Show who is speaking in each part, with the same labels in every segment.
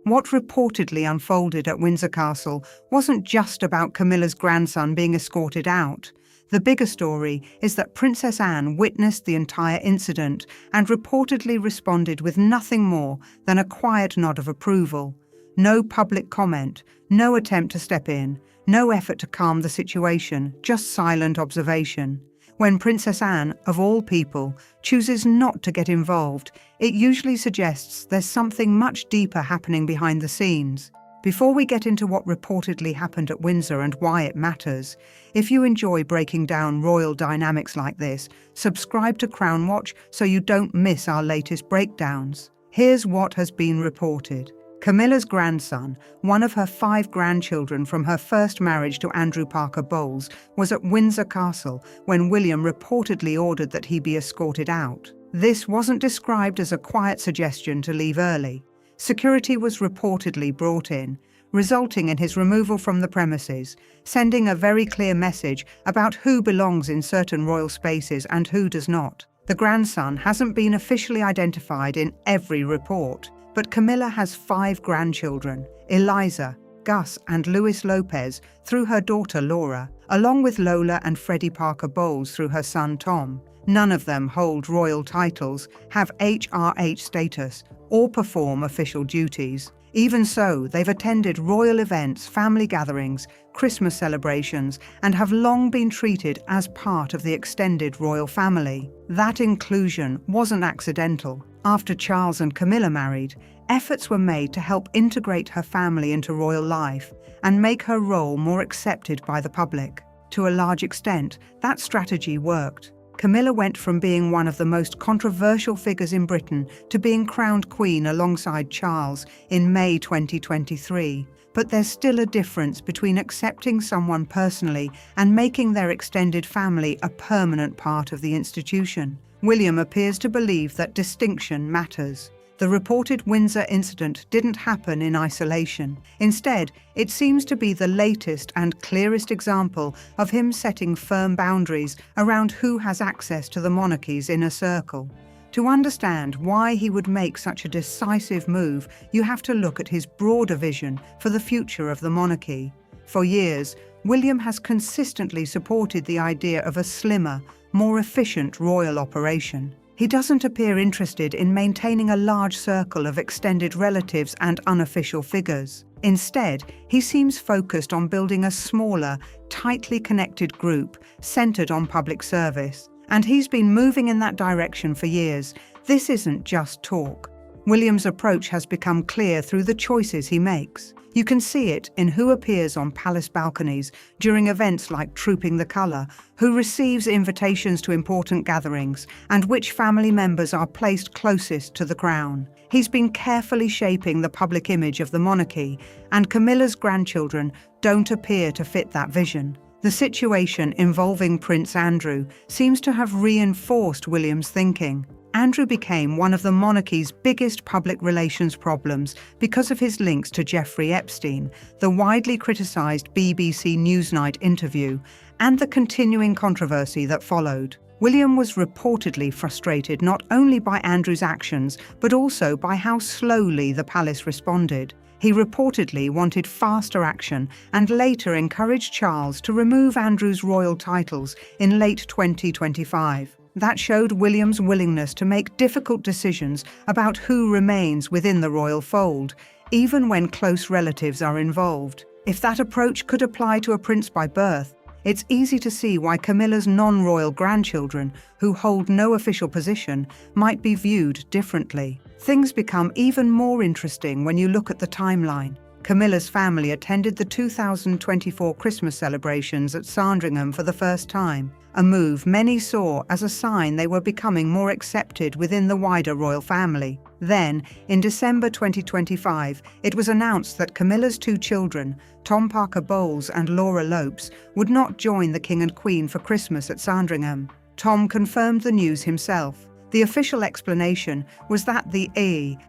Speaker 1: What reportedly unfolded at Windsor Castle wasn't just about Camilla's grandson being escorted out. The bigger story is that Princess Anne witnessed the entire incident and reportedly responded with nothing more than a quiet nod of approval. No public comment, no attempt to step in, no effort to calm the situation, just silent observation. When Princess Anne, of all people, chooses not to get involved, it usually suggests there's something much deeper happening behind the scenes. Before we get into what reportedly happened at Windsor and why it matters, if you enjoy breaking down royal dynamics like this, subscribe to Crown Watch so you don't miss our latest breakdowns. Here's what has been reported. Camilla's grandson, one of her 5 grandchildren from her first marriage to Andrew Parker Bowles, was at Windsor Castle when William reportedly ordered that he be escorted out. This wasn't described as a quiet suggestion to leave early. Security was reportedly brought in, resulting in his removal from the premises, sending a very clear message about who belongs in certain royal spaces and who does not. The grandson hasn't been officially identified in every report, but Camilla has 5 grandchildren, Eliza, Gus and Louis Lopez through her daughter Laura, along with Lola and Freddie Parker Bowles through her son Tom. None of them hold royal titles, have HRH status, or perform official duties. Even so, they've attended royal events, family gatherings, Christmas celebrations, and have long been treated as part of the extended royal family. That inclusion wasn't accidental. After Charles and Camilla married, efforts were made to help integrate her family into royal life and make her role more accepted by the public. To a large extent, that strategy worked. Camilla went from being one of the most controversial figures in Britain to being crowned queen alongside Charles in May 2023. But there's still a difference between accepting someone personally and making their extended family a permanent part of the institution. William appears to believe that distinction matters. The reported Windsor incident didn't happen in isolation. Instead, it seems to be the latest and clearest example of him setting firm boundaries around who has access to the monarchy's inner circle. To understand why he would make such a decisive move, you have to look at his broader vision for the future of the monarchy. For years, William has consistently supported the idea of a slimmer, more efficient royal operation. He doesn't appear interested in maintaining a large circle of extended relatives and unofficial figures. Instead, he seems focused on building a smaller, tightly connected group centered on public service. And he's been moving in that direction for years. This isn't just talk. William's approach has become clear through the choices he makes. You can see it in who appears on palace balconies during events like Trooping the Colour, who receives invitations to important gatherings, and which family members are placed closest to the crown. He's been carefully shaping the public image of the monarchy, and Camilla's grandchildren don't appear to fit that vision. The situation involving Prince Andrew seems to have reinforced William's thinking. Andrew became one of the monarchy's biggest public relations problems because of his links to Jeffrey Epstein, the widely criticised BBC Newsnight interview, and the continuing controversy that followed. William was reportedly frustrated not only by Andrew's actions, but also by how slowly the palace responded. He reportedly wanted faster action and later encouraged Charles to remove Andrew's royal titles in late 2025. That showed William's willingness to make difficult decisions about who remains within the royal fold, even when close relatives are involved. If that approach could apply to a prince by birth, it's easy to see why Camilla's non-royal grandchildren, who hold no official position, might be viewed differently. Things become even more interesting when you look at the timeline. Camilla's family attended the 2024 Christmas celebrations at Sandringham for the first time, a move many saw as a sign they were becoming more accepted within the wider royal family. Then, in December 2025, it was announced that Camilla's 2 children, Tom Parker Bowles and Laura Lopes, would not join the King and Queen for Christmas at Sandringham. Tom confirmed the news himself. The official explanation was that the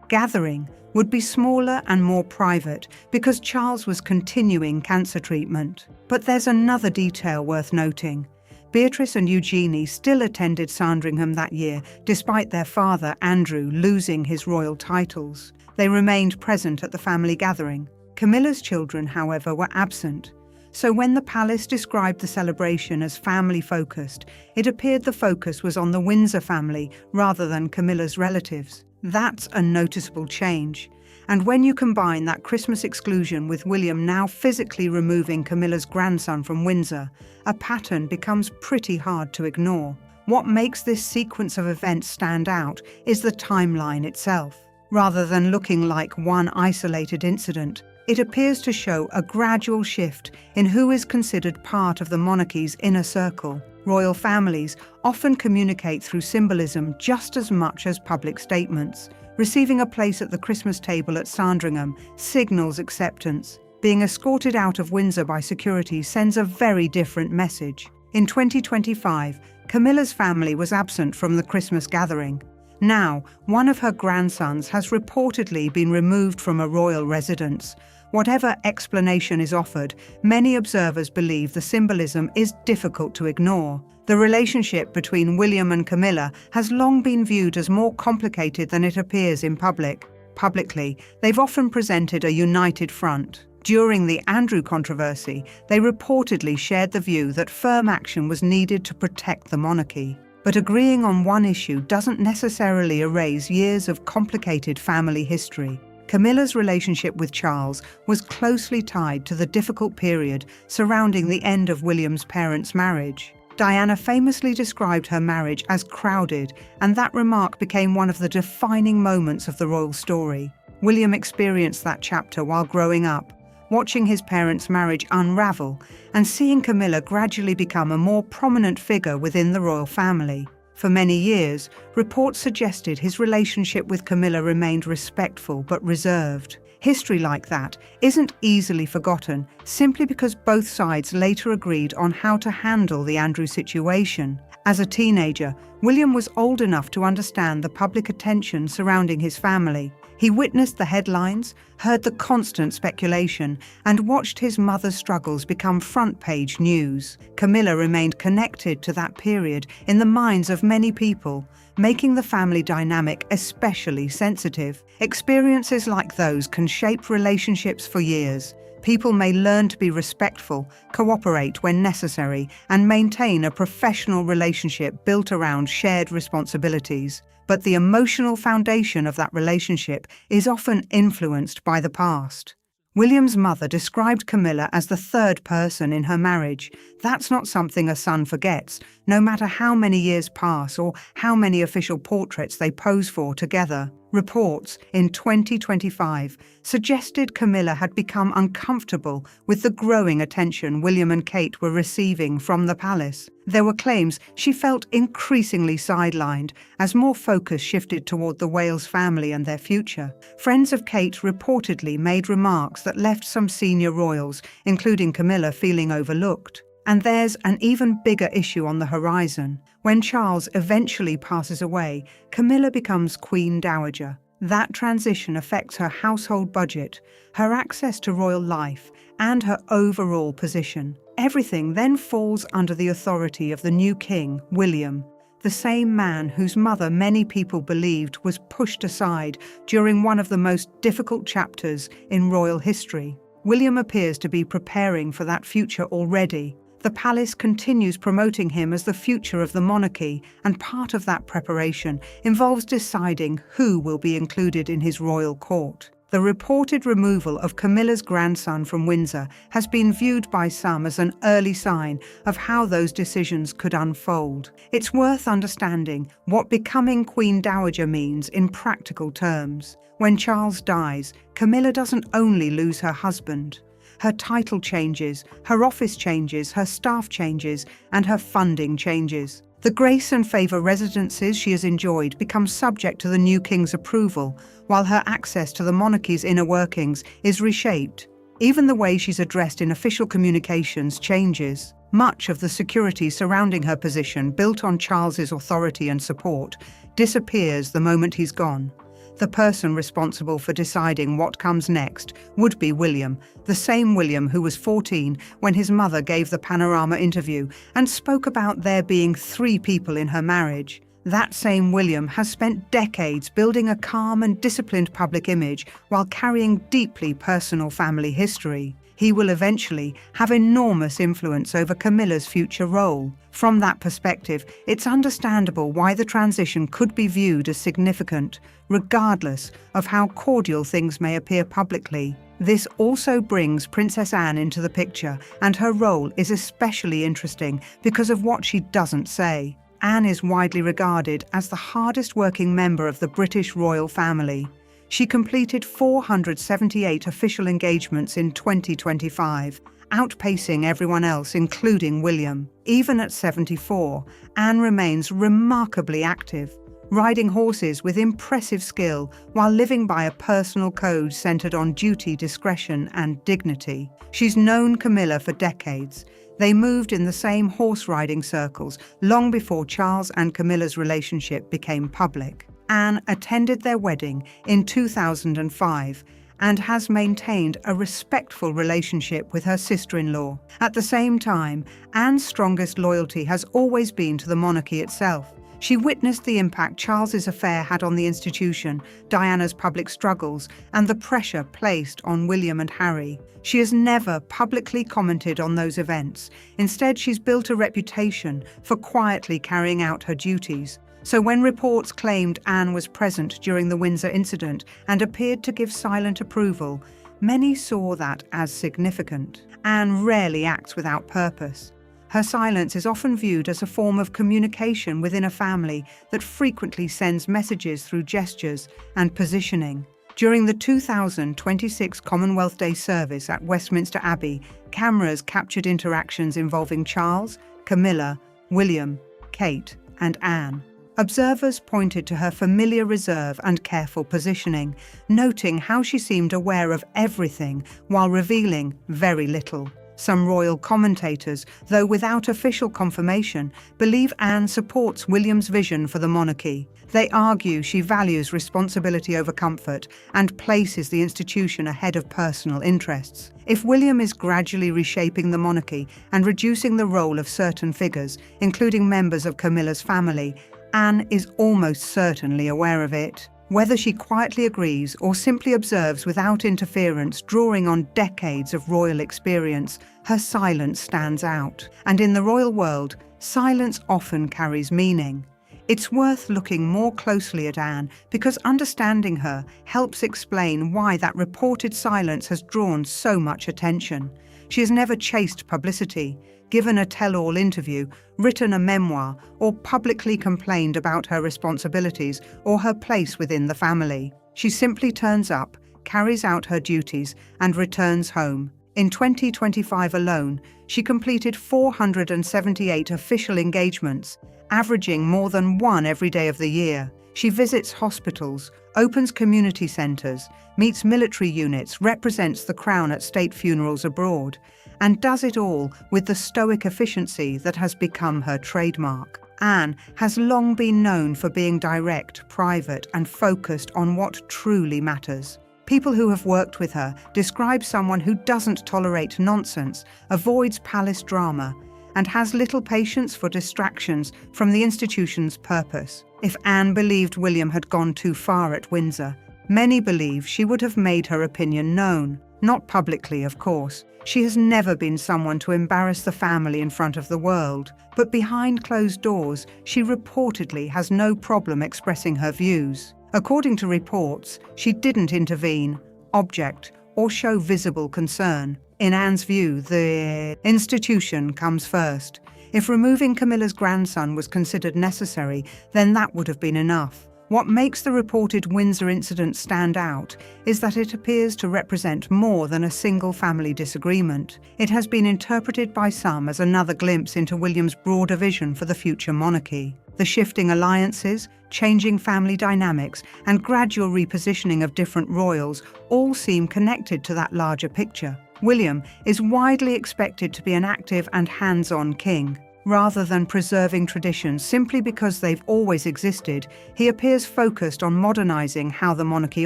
Speaker 1: gathering would be smaller and more private because Charles was continuing cancer treatment. But there's another detail worth noting. Beatrice and Eugenie still attended Sandringham that year, despite their father, Andrew, losing his royal titles. They remained present at the family gathering. Camilla's children, however, were absent. So when the palace described the celebration as family-focused, it appeared the focus was on the Windsor family rather than Camilla's relatives. That's a noticeable change. And when you combine that Christmas exclusion with William now physically removing Camilla's grandson from Windsor, a pattern becomes pretty hard to ignore. What makes this sequence of events stand out is the timeline itself. Rather than looking like one isolated incident, it appears to show a gradual shift in who is considered part of the monarchy's inner circle. Royal families often communicate through symbolism just as much as public statements. Receiving a place at the Christmas table at Sandringham signals acceptance. Being escorted out of Windsor by security sends a very different message. In 2025, Camilla's family was absent from the Christmas gathering. Now, one of her grandsons has reportedly been removed from a royal residence. Whatever explanation is offered, many observers believe the symbolism is difficult to ignore. The relationship between William and Camilla has long been viewed as more complicated than it appears in public. Publicly, they've often presented a united front. During the Andrew controversy, they reportedly shared the view that firm action was needed to protect the monarchy. But agreeing on one issue doesn't necessarily erase years of complicated family history. Camilla's relationship with Charles was closely tied to the difficult period surrounding the end of William's parents' marriage. Diana famously described her marriage as crowded, and that remark became one of the defining moments of the royal story. William experienced that chapter while growing up, watching his parents' marriage unravel and seeing Camilla gradually become a more prominent figure within the royal family. For many years, reports suggested his relationship with Camilla remained respectful but reserved. History like that isn't easily forgotten simply because both sides later agreed on how to handle the Andrew situation. As a teenager, William was old enough to understand the public attention surrounding his family. He witnessed the headlines, heard the constant speculation, and watched his mother's struggles become front-page news. Camilla remained connected to that period in the minds of many people, making the family dynamic especially sensitive. Experiences like those can shape relationships for years. People may learn to be respectful, cooperate when necessary, and maintain a professional relationship built around shared responsibilities. But the emotional foundation of that relationship is often influenced by the past. William's mother described Camilla as the third person in her marriage. That's not something a son forgets, no matter how many years pass or how many official portraits they pose for together. Reports in 2025 suggested Camilla had become uncomfortable with the growing attention William and Kate were receiving from the palace. There were claims she felt increasingly sidelined as more focus shifted toward the Wales family and their future. Friends of Kate reportedly made remarks that left some senior royals, including Camilla, feeling overlooked. And there's an even bigger issue on the horizon. When Charles eventually passes away, Camilla becomes Queen Dowager. That transition affects her household budget, her access to royal life, and her overall position. Everything then falls under the authority of the new king, William, the same man whose mother many people believed was pushed aside during one of the most difficult chapters in royal history. William appears to be preparing for that future already. The palace continues promoting him as the future of the monarchy, and part of that preparation involves deciding who will be included in his royal court. The reported removal of Camilla's grandson from Windsor has been viewed by some as an early sign of how those decisions could unfold. It's worth understanding what becoming Queen Dowager means in practical terms. When Charles dies, Camilla doesn't only lose her husband. Her title changes, her office changes, her staff changes, and her funding changes. The grace and favour residences she has enjoyed become subject to the new king's approval, while her access to the monarchy's inner workings is reshaped. Even the way she's addressed in official communications changes. Much of the security surrounding her position, built on Charles's authority and support, disappears the moment he's gone. The person responsible for deciding what comes next would be William, the same William who was 14 when his mother gave the Panorama interview and spoke about there being 3 people in her marriage. That same William has spent decades building a calm and disciplined public image while carrying deeply personal family history. He will eventually have enormous influence over Camilla's future role. From that perspective, it's understandable why the transition could be viewed as significant, regardless of how cordial things may appear publicly. This also brings Princess Anne into the picture, and her role is especially interesting because of what she doesn't say. Anne is widely regarded as the hardest-working member of the British royal family. She completed 478 official engagements in 2025, outpacing everyone else, including William. Even at 74, Anne remains remarkably active, riding horses with impressive skill while living by a personal code centered on duty, discretion, and dignity. She's known Camilla for decades. They moved in the same horse-riding circles long before Charles and Camilla's relationship became public. Anne attended their wedding in 2005 and has maintained a respectful relationship with her sister-in-law. At the same time, Anne's strongest loyalty has always been to the monarchy itself. She witnessed the impact Charles's affair had on the institution, Diana's public struggles, and the pressure placed on William and Harry. She has never publicly commented on those events. Instead, she's built a reputation for quietly carrying out her duties. So when reports claimed Anne was present during the Windsor incident and appeared to give silent approval, many saw that as significant. Anne rarely acts without purpose. Her silence is often viewed as a form of communication within a family that frequently sends messages through gestures and positioning. During the 2026 Commonwealth Day service at Westminster Abbey, cameras captured interactions involving Charles, Camilla, William, Kate, and Anne. Observers pointed to her familiar reserve and careful positioning, noting how she seemed aware of everything while revealing very little. Some royal commentators, though without official confirmation, believe Anne supports William's vision for the monarchy. They argue she values responsibility over comfort and places the institution ahead of personal interests. If William is gradually reshaping the monarchy and reducing the role of certain figures, including members of Camilla's family, Anne is almost certainly aware of it. Whether she quietly agrees or simply observes without interference, drawing on decades of royal experience, her silence stands out. And in the royal world, silence often carries meaning. It's worth looking more closely at Anne because understanding her helps explain why that reported silence has drawn so much attention. She has never chased publicity, given a tell-all interview, written a memoir, or publicly complained about her responsibilities or her place within the family. She simply turns up, carries out her duties, and returns home. In 2025 alone, she completed 478 official engagements, averaging more than one every day of the year. She visits hospitals, opens community centres, meets military units, represents the Crown at state funerals abroad, and does it all with the stoic efficiency that has become her trademark. Anne has long been known for being direct, private, and focused on what truly matters. People who have worked with her describe someone who doesn't tolerate nonsense, avoids palace drama, and has little patience for distractions from the institution's purpose. If Anne believed William had gone too far at Windsor, many believe she would have made her opinion known. Not publicly, of course. She has never been someone to embarrass the family in front of the world, but behind closed doors, she reportedly has no problem expressing her views. According to reports, she didn't intervene, object, or show visible concern. In Anne's view, the institution comes first. If removing Camilla's grandson was considered necessary, then that would have been enough. What makes the reported Windsor incident stand out is that it appears to represent more than a single family disagreement. It has been interpreted by some as another glimpse into William's broader vision for the future monarchy. The shifting alliances, changing family dynamics, and gradual repositioning of different royals all seem connected to that larger picture. William is widely expected to be an active and hands-on king. Rather than preserving traditions simply because they've always existed, he appears focused on modernizing how the monarchy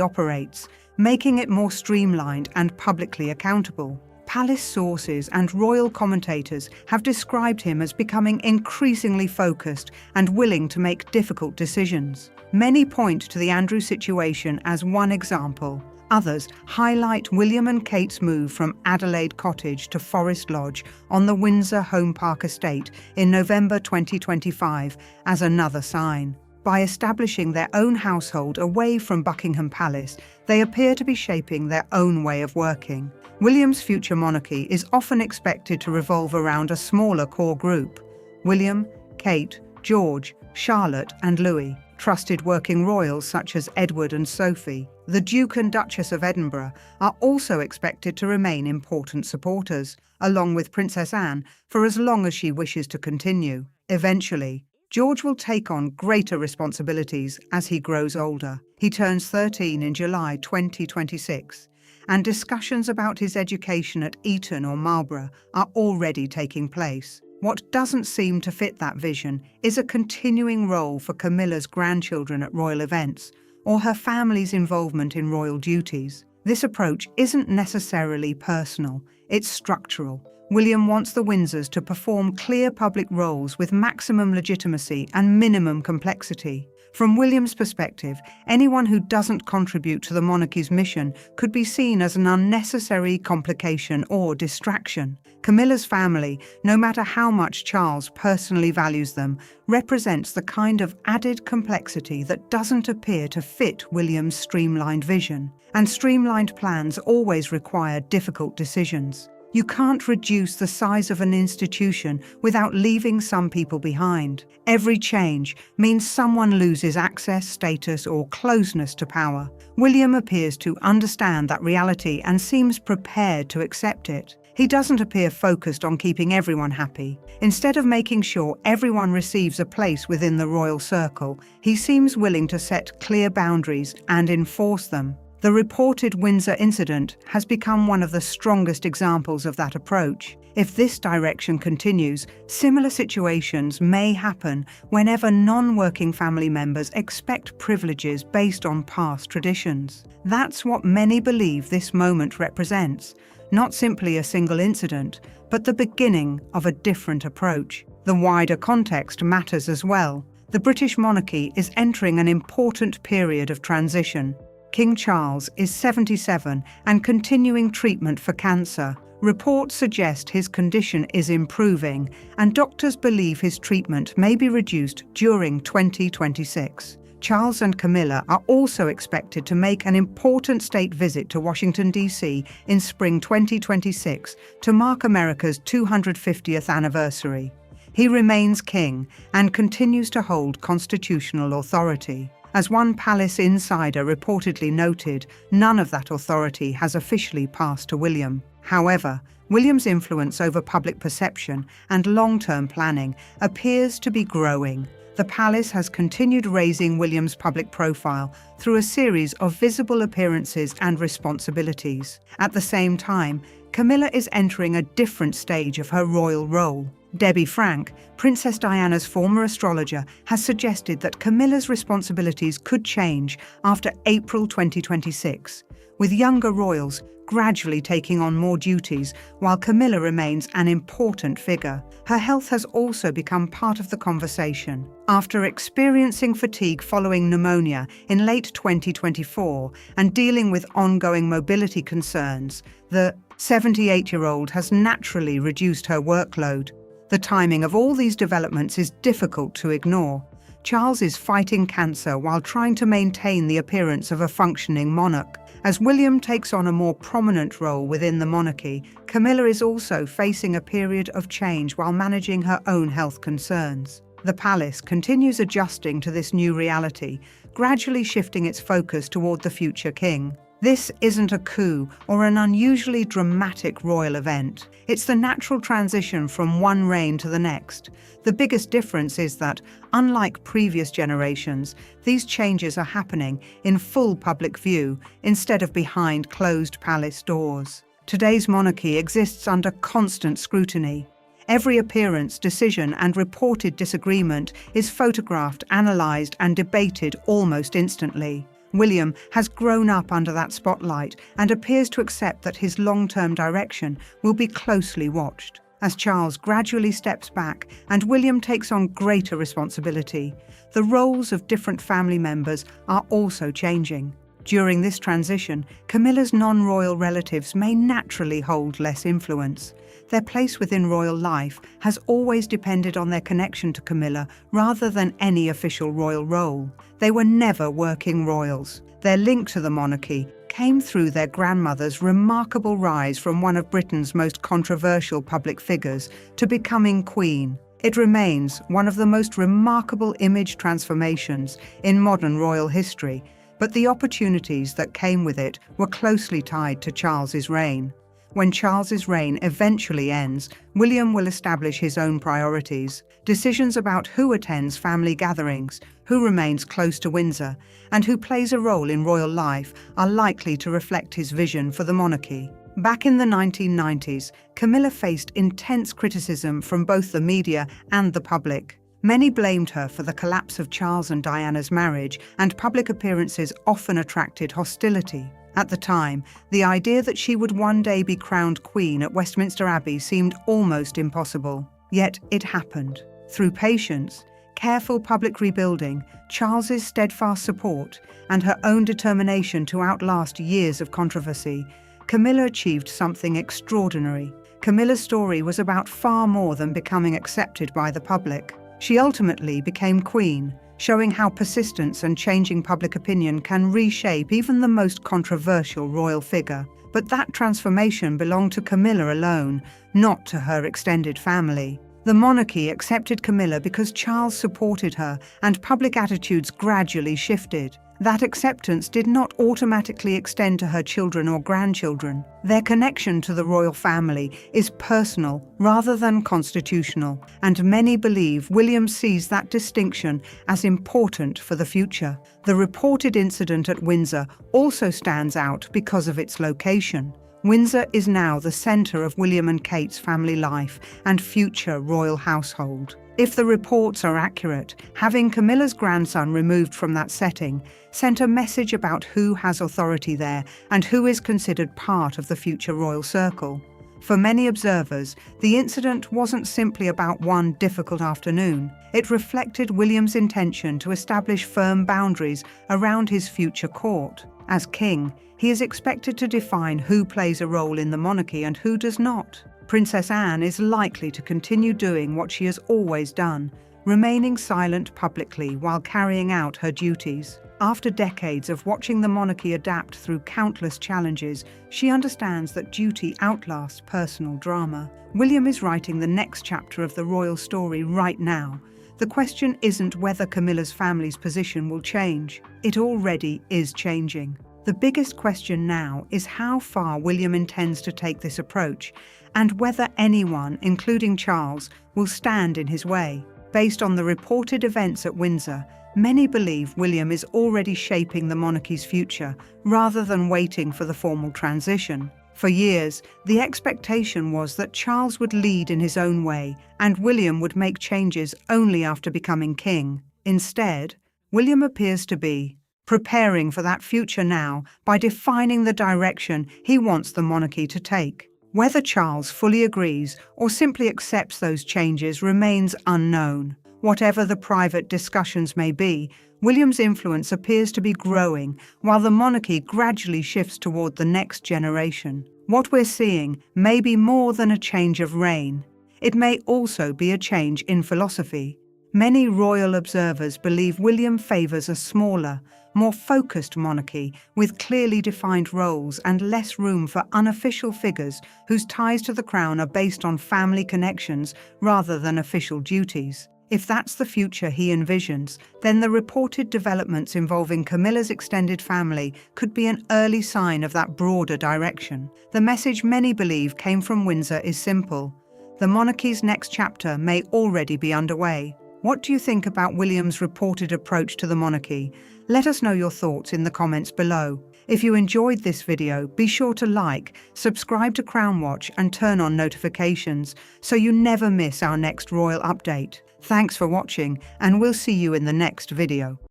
Speaker 1: operates, making it more streamlined and publicly accountable. Palace sources and royal commentators have described him as becoming increasingly focused and willing to make difficult decisions. Many point to the Andrew situation as one example. Others highlight William and Kate's move from Adelaide Cottage to Forest Lodge on the Windsor Home Park estate in November 2025 as another sign. By establishing their own household away from Buckingham Palace, they appear to be shaping their own way of working. William's future monarchy is often expected to revolve around a smaller core group: William, Kate, George, Charlotte, and Louis. Trusted working royals such as Edward and Sophie, the Duke and Duchess of Edinburgh, are also expected to remain important supporters, along with Princess Anne, for as long as she wishes to continue. Eventually, George will take on greater responsibilities as he grows older. He turns 13 in July 2026, and discussions about his education at Eton or Marlborough are already taking place. What doesn't seem to fit that vision is a continuing role for Camilla's grandchildren at royal events, or her family's involvement in royal duties. This approach isn't necessarily personal, it's structural. William wants the Windsors to perform clear public roles with maximum legitimacy and minimum complexity. From William's perspective, anyone who doesn't contribute to the monarchy's mission could be seen as an unnecessary complication or distraction. Camilla's family, no matter how much Charles personally values them, represents the kind of added complexity that doesn't appear to fit William's streamlined vision. And streamlined plans always require difficult decisions. You can't reduce the size of an institution without leaving some people behind. Every change means someone loses access, status, or closeness to power. William appears to understand that reality and seems prepared to accept it. He doesn't appear focused on keeping everyone happy. Instead of making sure everyone receives a place within the royal circle, he seems willing to set clear boundaries and enforce them. The reported Windsor incident has become one of the strongest examples of that approach. If this direction continues, similar situations may happen whenever non-working family members expect privileges based on past traditions. That's what many believe this moment represents, not simply a single incident, but the beginning of a different approach. The wider context matters as well. The British monarchy is entering an important period of transition. King Charles is 77 and continuing treatment for cancer. Reports suggest his condition is improving, and doctors believe his treatment may be reduced during 2026. Charles and Camilla are also expected to make an important state visit to Washington, D.C. in spring 2026 to mark America's 250th anniversary. He remains king and continues to hold constitutional authority. As one palace insider reportedly noted, none of that authority has officially passed to William. However, William's influence over public perception and long-term planning appears to be growing. The palace has continued raising William's public profile through a series of visible appearances and responsibilities. At the same time, Camilla is entering a different stage of her royal role. Debbie Frank, Princess Diana's former astrologer, has suggested that Camilla's responsibilities could change after April 2026, with younger royals gradually taking on more duties while Camilla remains an important figure. Her health has also become part of the conversation. After experiencing fatigue following pneumonia in late 2024 and dealing with ongoing mobility concerns, the 78-year-old has naturally reduced her workload. The timing of all these developments is difficult to ignore. Charles is fighting cancer while trying to maintain the appearance of a functioning monarch. As William takes on a more prominent role within the monarchy, Camilla is also facing a period of change while managing her own health concerns. The palace continues adjusting to this new reality, gradually shifting its focus toward the future king. This isn't a coup or an unusually dramatic royal event. It's the natural transition from one reign to the next. The biggest difference is that, unlike previous generations, these changes are happening in full public view instead of behind closed palace doors. Today's monarchy exists under constant scrutiny. Every appearance, decision, and reported disagreement is photographed, analysed, and debated almost instantly. William has grown up under that spotlight and appears to accept that his long-term direction will be closely watched. As Charles gradually steps back and William takes on greater responsibility, the roles of different family members are also changing. During this transition, Camilla's non-royal relatives may naturally hold less influence. Their place within royal life has always depended on their connection to Camilla rather than any official royal role. They were never working royals. Their link to the monarchy came through their grandmother's remarkable rise from one of Britain's most controversial public figures to becoming queen. It remains one of the most remarkable image transformations in modern royal history, but the opportunities that came with it were closely tied to Charles's reign. When Charles's reign eventually ends, William will establish his own priorities. Decisions about who attends family gatherings, who remains close to Windsor, and who plays a role in royal life are likely to reflect his vision for the monarchy. Back in the 1990s, Camilla faced intense criticism from both the media and the public. Many blamed her for the collapse of Charles and Diana's marriage, and public appearances often attracted hostility. At the time, the idea that she would one day be crowned queen at Westminster Abbey seemed almost impossible. Yet it happened. Through patience, careful public rebuilding, Charles's steadfast support, and her own determination to outlast years of controversy, Camilla achieved something extraordinary. Camilla's story was about far more than becoming accepted by the public. She ultimately became queen, showing how persistence and changing public opinion can reshape even the most controversial royal figure. But that transformation belonged to Camilla alone, not to her extended family. The monarchy accepted Camilla because Charles supported her, and public attitudes gradually shifted. That acceptance did not automatically extend to her children or grandchildren. Their connection to the royal family is personal rather than constitutional, and many believe William sees that distinction as important for the future. The reported incident at Windsor also stands out because of its location. Windsor is now the centre of William and Kate's family life and future royal household. If the reports are accurate, having Camilla's grandson removed from that setting sent a message about who has authority there and who is considered part of the future royal circle. For many observers, the incident wasn't simply about one difficult afternoon. It reflected William's intention to establish firm boundaries around his future court. As king, he is expected to define who plays a role in the monarchy and who does not. Princess Anne is likely to continue doing what she has always done, remaining silent publicly while carrying out her duties. After decades of watching the monarchy adapt through countless challenges, she understands that duty outlasts personal drama. William is writing the next chapter of the royal story right now. The question isn't whether Camilla's family's position will change. It already is changing. The biggest question now is how far William intends to take this approach, and whether anyone, including Charles, will stand in his way. Based on the reported events at Windsor, many believe William is already shaping the monarchy's future, rather than waiting for the formal transition. For years, the expectation was that Charles would lead in his own way, and William would make changes only after becoming king. Instead, William appears to be preparing for that future now by defining the direction he wants the monarchy to take. Whether Charles fully agrees or simply accepts those changes remains unknown. Whatever the private discussions may be, William's influence appears to be growing, while the monarchy gradually shifts toward the next generation. What we're seeing may be more than a change of reign. It may also be a change in philosophy. Many royal observers believe William favors a smaller, more focused monarchy with clearly defined roles and less room for unofficial figures whose ties to the crown are based on family connections rather than official duties. If that's the future he envisions, then the reported developments involving Camilla's extended family could be an early sign of that broader direction. The message many believe came from Windsor is simple. The monarchy's next chapter may already be underway. What do you think about William's reported approach to the monarchy? Let us know your thoughts in the comments below. If you enjoyed this video, be sure to like, subscribe to Crown Watch and turn on notifications so you never miss our next royal update. Thanks for watching, and we'll see you in the next video.